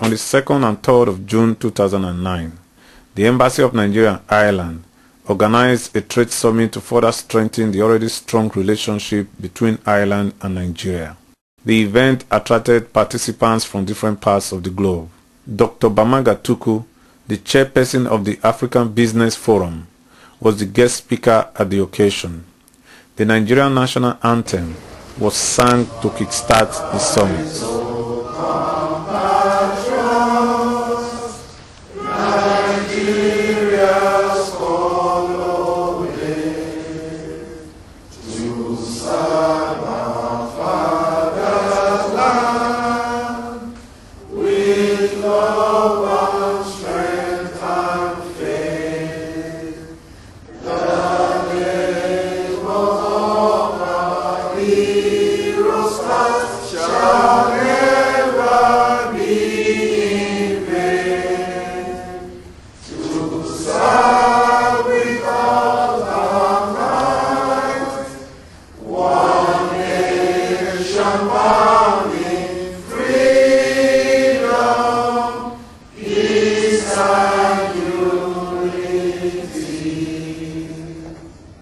On the 2nd and 3rd of June 2009, the Embassy of Nigeria in Ireland organized a trade summit to further strengthen the already strong relationship between Ireland and Nigeria. The event attracted participants from different parts of the globe. Dr. Bamaga Tukus, the chairperson of the African Business Forum, was the guest speaker at the occasion. The Nigerian national anthem was sung to kickstart the summit.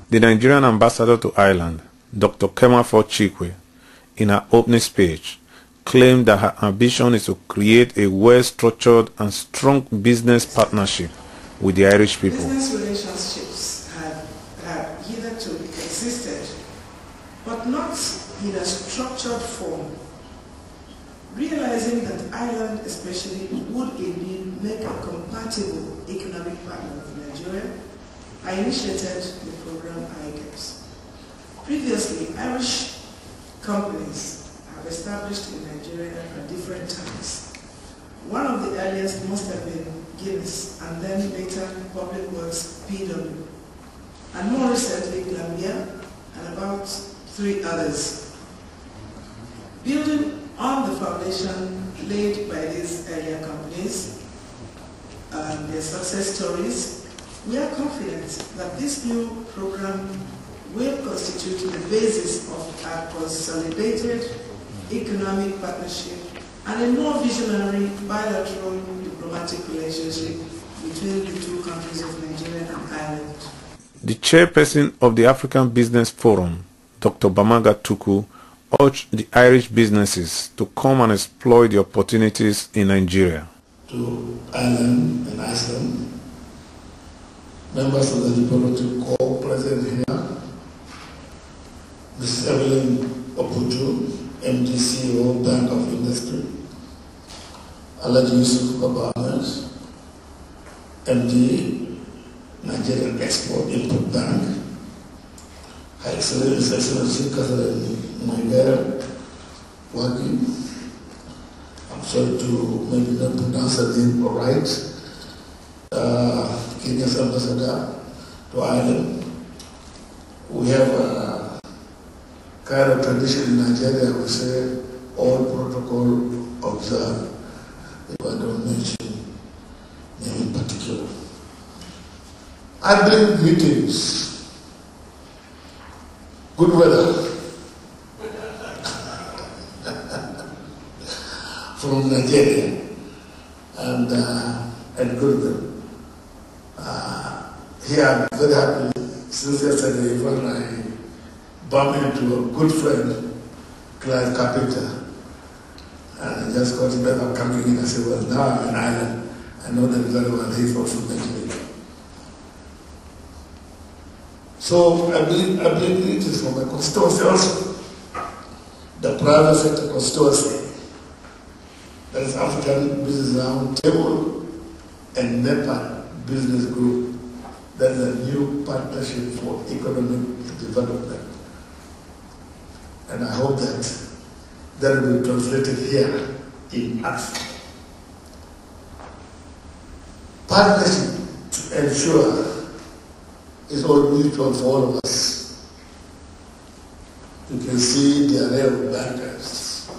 The Nigerian ambassador to Ireland, Dr. Chikwe, in her opening speech, claimed that her ambition is to create a well-structured and strong business partnership with the Irish people. Business relationships have hitherto existed, but not in a structured form. Realizing that Ireland especially would indeed make a compatible economic partner of Nigeria, I initiated the program IGEPS. Previously, Irish companies have established in Nigeria at different times. One of the earliest must have been Guinness, and then later Public Works PW, and more recently Gambia, and about 3 others. Building on the foundation laid by these earlier companies and their success stories, we are confident that this new program will constitute the basis of a consolidated economic partnership and a more visionary bilateral diplomatic relationship between the two countries of Nigeria and Ireland. The chairperson of the African Business Forum, Dr. Bamaga Tukus, urged the Irish businesses to come and exploit the opportunities in Nigeria. To Ireland and Iceland, members of the diplomatic corps present here, Ms. Evelyn Opuju, MD CEO, Bank of Industry, Alhaji Yusuf Babanas, MD, Nigerian Export Import Bank, Her Excellency Catherine Nigeria, Wagi, I'm sorry to maybe not pronounce her name right, Kenya's ambassador to Ireland. We have a kind of tradition in Nigeria, we say all protocol observed, if I don't mention name in particular. I bring greetings, good weather from Nigeria and good. Here I'm very happy. Since yesterday, when I bumped into a good friend, Clive Carpenter, and I just got him back coming in. I said, well, now I'm in Ireland. I know that very well. He's also Nigeria. So I believe it is from my constituency also, the private sector constituency. That is African Business Round Table and NEPA Business Group. That is a new partnership for economic development. And I hope that will be translated here in action. Partnership to ensure is all mutual for all of us. You can see the array of bankers,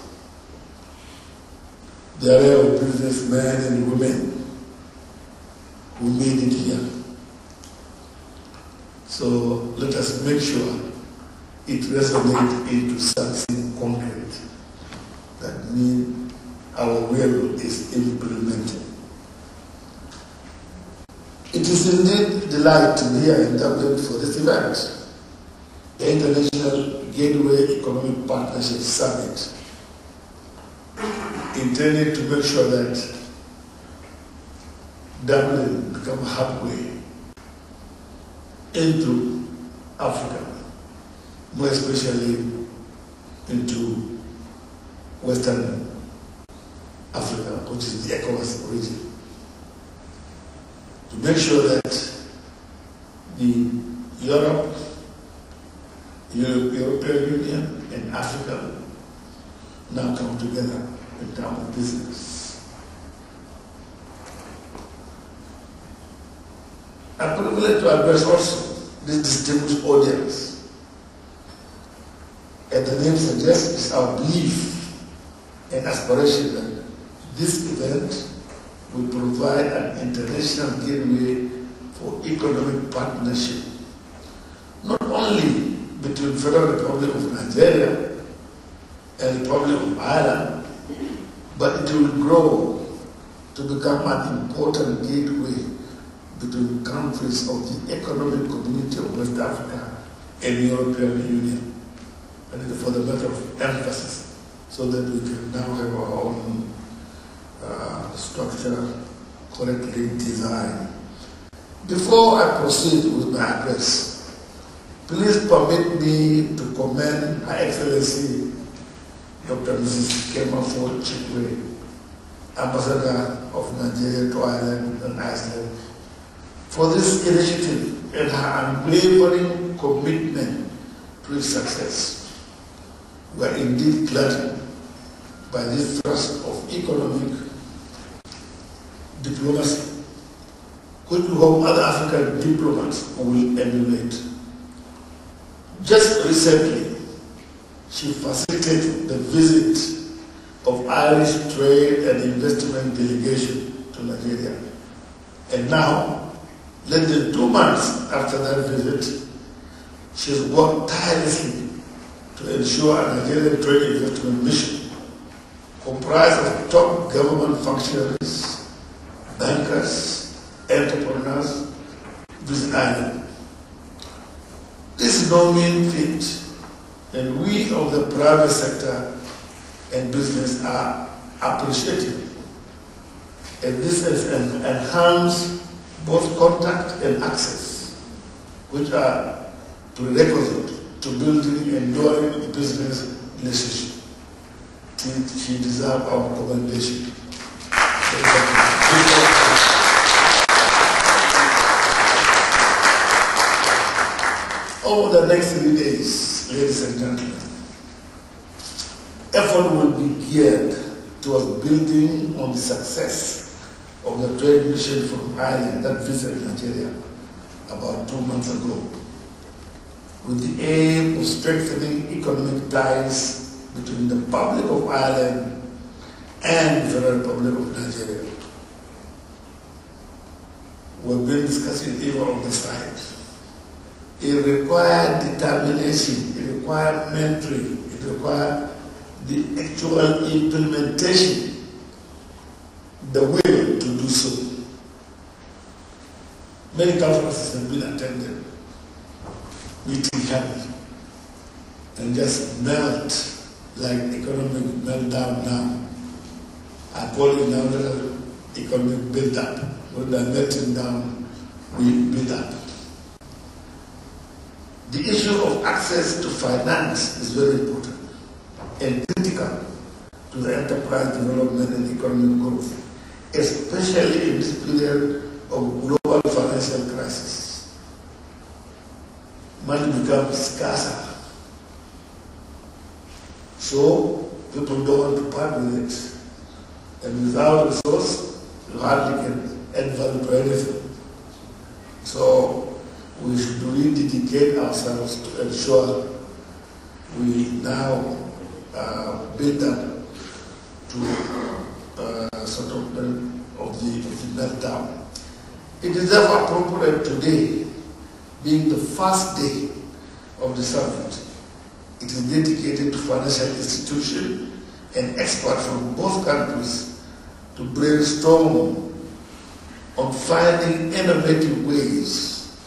the array of businessmen and women who made it here. So let us make sure it resonates into something concrete that means our will is implemented. It is indeed a delight to be here in Dublin for this event, the International Gataway Economic Partnership Summit, intended to make sure that Dublin become a hubway into Africa, more especially into Western Africa, which is the ECOWAS region, to make sure that the European Union and Africa now come together in terms of business. I'm privileged to address also this distinguished audience. As the name suggests, it's our belief and aspiration that this event will provide an international gateway for economic partnership, not only between the Federal Republic of Nigeria and the Republic of Ireland, but it will grow to become an important gateway between countries of the Economic Community of West Africa and the European Union. And for the matter of emphasis, so that we can now have our own structure correctly designed. Before I proceed with my address, please permit me to commend Her Excellency Dr. Mrs. Kema Ford Chikwe, Ambassador of Nigeria to Ireland and Iceland, for this initiative and her unwavering commitment to its success. We are indeed glad by this thrust of economic diplomacy, which we hope other African diplomats will emulate. Just recently, she facilitated the visit of Irish trade and investment delegation to Nigeria. And now, less than 2 months after that visit, she has worked tirelessly to ensure a Nigerian trade investment mission comprised of top government functionaries, bankers, entrepreneurs visit Ireland. This is no mean feat, and we of the private sector and business are appreciative. And this has enhanced both contact and access, which are prerequisite to building enduring business relationship. She deserves our commendation. Over the next 3 days, ladies and gentlemen, effort will be geared towards building on the success of the trade mission from Ireland that visited Nigeria about 2 months ago, with the aim of strengthening economic ties between the Republic of Ireland and the Federal Republic of Nigeria. We've been discussing even on the side. It requires determination, it requires mentoring, it requires the actual implementation, the will to do so. Many conferences have been attended, meeting heavy, and just melt like economic meltdown now. I call it now the economic build-up. When they're melting down, we build up. The issue of access to finance is very important and critical to the enterprise development and economic growth, especially in this period of global financial crisis. Money becomes scarcer. So people don't want to part with it. And without resource, you hardly can add value to anything. So we should really dedicate ourselves to ensure we now build up to sort of the meltdown. It is therefore appropriate today, being the first day of the summit. It is dedicated to financial institutions and experts from both countries to brainstorm on finding innovative ways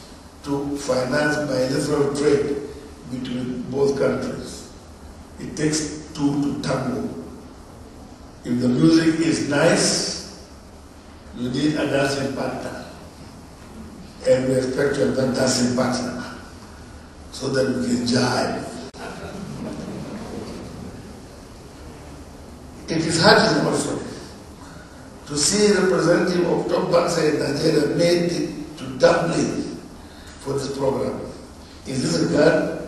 to finance bilateral trade between both countries. It takes two to tango. If the music is nice, you need a dancing partner. And we expect to have that dancing partner so that we can jive. It is heartening also to see representative of top banks in Nigeria made it to Dublin for this program. In this regard,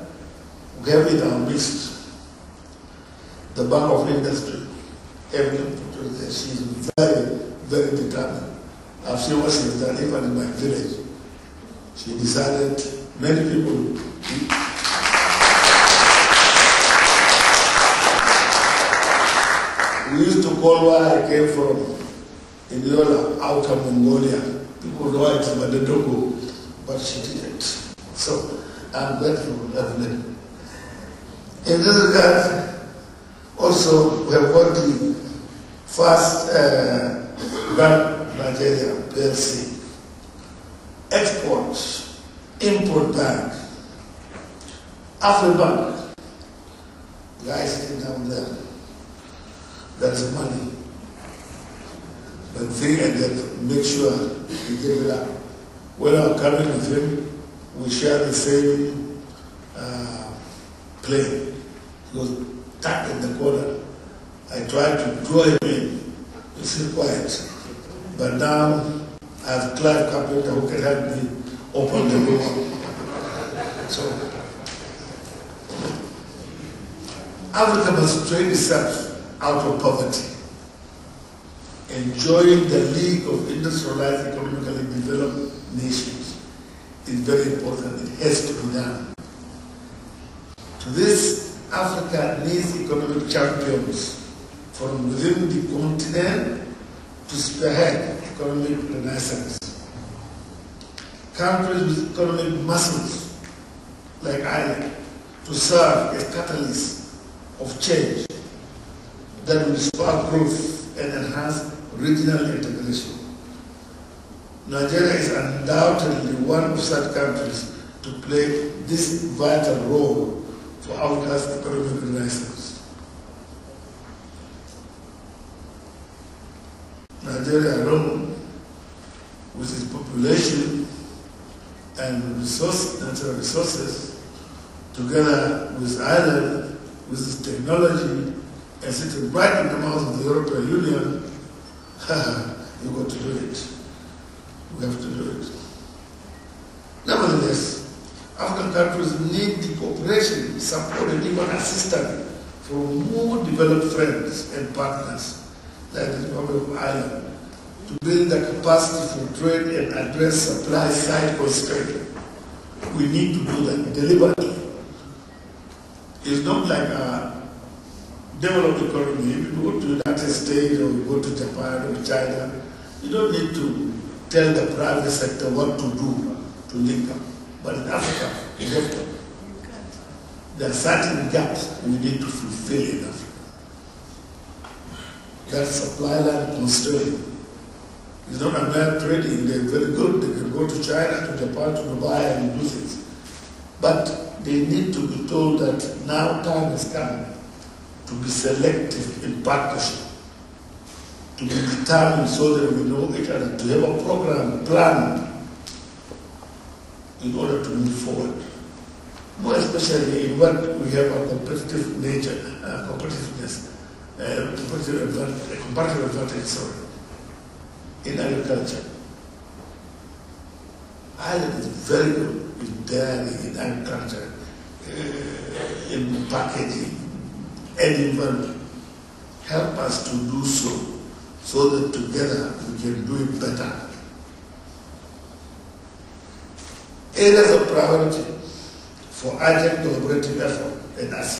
we have in our midst the Bank of Industry. She is very, very determined. I've seen what she has done even in my village. She decided many people. We used to call where I came from, in Yola, outer Mongolia. People know it, but they don't go. But she did it. So I'm grateful of it. In this regard, also we have got the first Bank Nigeria PLC, Export, Import Bank, AfriBank, guys sitting down there. That is money. But think and then make sure you give it up. When I'm coming with him, we share the same plane. He was tucked in the corner. I tried to draw him in. He said quiet. But now I have Clive Carpenter who can help me open the door. So Africa must train itself out of poverty. Enjoying the league of industrialized, economically developed nations is very important. It has to be done. To this, Africa needs economic champions from within the continent to spearhead economic renaissance. Countries with economic muscles, like Ireland, to serve as catalysts of change that will spark growth and enhance regional integration. Nigeria is undoubtedly one of such countries to play this vital role for Africa's economic renaissance. Nigeria alone, with its population and natural resources, together with Ireland, with its technology, and sitting right in the mouth of the European Union, you've got to do it. We have to do it. Nevertheless, African countries need the cooperation, support, and even assistance from more developed friends and partners, like the Republic of Ireland, to build the capacity for trade and address supply side constraints. We need to do that deliberately. It's not like a developed economy. If you go to the United States or you go to Japan or China, you don't need to tell the private sector what to do to link up. But in Africa, you have to. There are certain gaps we need to fulfill in Africa. That supply line constraint. It's not a mere trading. They're very good. They can go to China, to Japan, to Dubai and do things. But they need to be told that now time has come to be selective in partnership, to be determined so that we know each other, to have a program planned in order to move forward. More especially in what we have a competitive nature, competitiveness, a comparative advantage, in agriculture. Ireland is very good in dairy, in agriculture, in packaging, and even help us to do so that together we can do it better. Areas of priority for urgent collaborative effort and